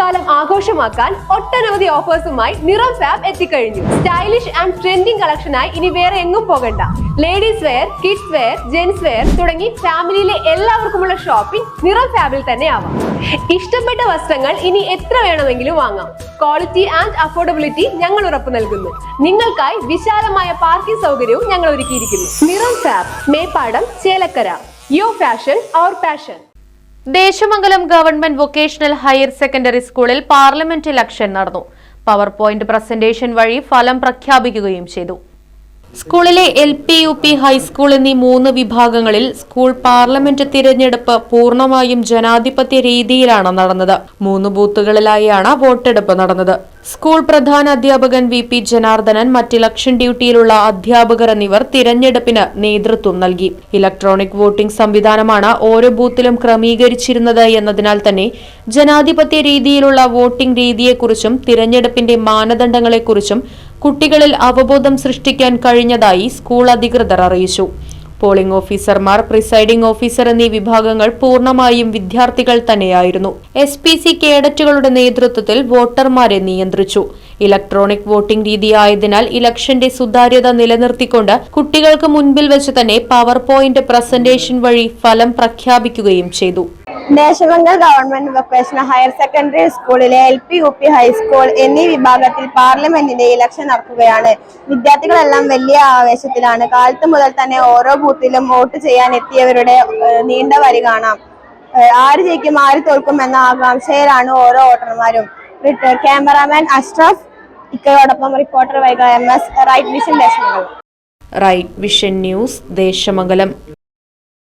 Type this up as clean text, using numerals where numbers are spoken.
ഓണക്കാലം ആഘോഷമാക്കാൻ ഒട്ടനവധി ഓഫേഴ്സുമായി നിറം ഫാബ് എത്തിക്കഴിഞ്ഞു. സ്റ്റൈലിഷ് ആൻഡ് ട്രെൻഡിംഗ് കളക്ഷനായി ഇനി വേറെ എങ്ങും പോകണ്ട. Ladies wear, kids wear, gents wear തുടങ്ങി ഫാമിലിയിലെ എല്ലാവർക്കുമുള്ള ഷോപ്പിംഗ് നിറം ഫാബിൽ തന്നെ ആവാം. ഇഷ്ടപ്പെട്ട വസ്ത്രങ്ങൾ ഇനി എത്ര വേണമെങ്കിലും വാങ്ങാം. ക്വാളിറ്റി ആൻഡ് അഫോർഡബിലിറ്റി ഞങ്ങൾ ഉറപ്പു നൽകുന്നു. നിങ്ങൾക്കായി വിശാലമായ പാർക്കിംഗ് സൗകര്യവും ഞങ്ങൾ ഒരുക്കിയിരിക്കുന്നു. Niram fab, Meppadam, Chelakkara. Your fashion our passion. Desamangalam government vocational higher secondary സ്കൂളിൽ പാർലമെന്റ് ഇലക്ഷൻ നടന്നു. പവർ പോയിന്റ് പ്രസന്റേഷൻ വഴി ഫലം പ്രഖ്യാപിക്കുകയും ചെയ്തു. സ്കൂളിലെ LP, UP, ഹൈസ്കൂൾ എന്നീ 3 വിഭാഗങ്ങളിൽ സ്കൂൾ പാർലമെന്റ് തിരഞ്ഞെടുപ്പ് പൂർണ്ണമായും ജനാധിപത്യ രീതിയിലാണ് നടന്നത്. 3 ബൂത്തുകളിലായാണ് വോട്ടെടുപ്പ് നടന്നത്. സ്കൂൾ പ്രധാന അധ്യാപകൻ VP ജനാർദ്ദനൻ, മറ്റ് ഇലക്ഷൻ ഡ്യൂട്ടിയിലുള്ള അധ്യാപകർ എന്നിവർ തിരഞ്ഞെടുപ്പിന് നേതൃത്വം നൽകി. ഇലക്ട്രോണിക് വോട്ടിംഗ് സംവിധാനമാണ് ഓരോ ബൂത്തിലും ക്രമീകരിച്ചിരുന്നത് എന്നതിനാൽ തന്നെ ജനാധിപത്യ രീതിയിലുള്ള വോട്ടിംഗ് രീതിയെക്കുറിച്ചും തിരഞ്ഞെടുപ്പിന്റെ മാനദണ്ഡങ്ങളെക്കുറിച്ചും കുട്ടികളിൽ അവബോധം സൃഷ്ടിക്കാൻ കഴിഞ്ഞതായി സ്കൂൾ അധികൃതർ അറിയിച്ചു. പോളിംഗ് ഓഫീസർമാർ, പ്രിസൈഡിംഗ് ഓഫീസർ എന്നീ വിഭാഗങ്ങൾ പൂർണ്ണമായും വിദ്യാർത്ഥികൾ തന്നെയായിരുന്നു. SPC കേഡറ്റുകളുടെ നേതൃത്വത്തിൽ വോട്ടർമാരെ നിയന്ത്രിച്ചു. ഇലക്ട്രോണിക് വോട്ടിംഗ് രീതിയായതിനാൽ ഇലക്ഷന്റെ സുതാര്യത നിലനിർത്തിക്കൊണ്ട് കുട്ടികൾക്ക് മുൻപിൽ വെച്ച് തന്നെ പവർ പോയിന്റ് പ്രസന്റേഷൻ വഴി ഫലം പ്രഖ്യാപിക്കുകയും ചെയ്തു. ദേശമംഗൽ ഗവൺമെന്റ് വൊക്കേഷണൽ ഹയർ സെക്കൻഡറി സ്കൂളിലെ LP, UP, ഹൈസ്കൂൾ എന്നീ വിഭാഗത്തിൽ പാർലമെന്റിന്റെ ഇലക്ഷൻ നടക്കുകയാണ്. വിദ്യാർത്ഥികളെല്ലാം വലിയ ആവേശത്തിലാണ്. കാലത്ത് മുതൽ തന്നെ ഓരോ ബൂത്തിലും വോട്ട് ചെയ്യാൻ എത്തിയവരുടെ നീണ്ട വരി കാണാം. ആര് ജയിക്കും, ആര് തോൽക്കും എന്ന ആകാംക്ഷയിലാണ് ഓരോ വോട്ടർമാരും. ക്യാമറാമാൻ അഷ്റഫ് ഇക്കയോടൊപ്പം reporter Vaiga MS. Right Vision Deshamangalam. Right Vision news, Desamangalam.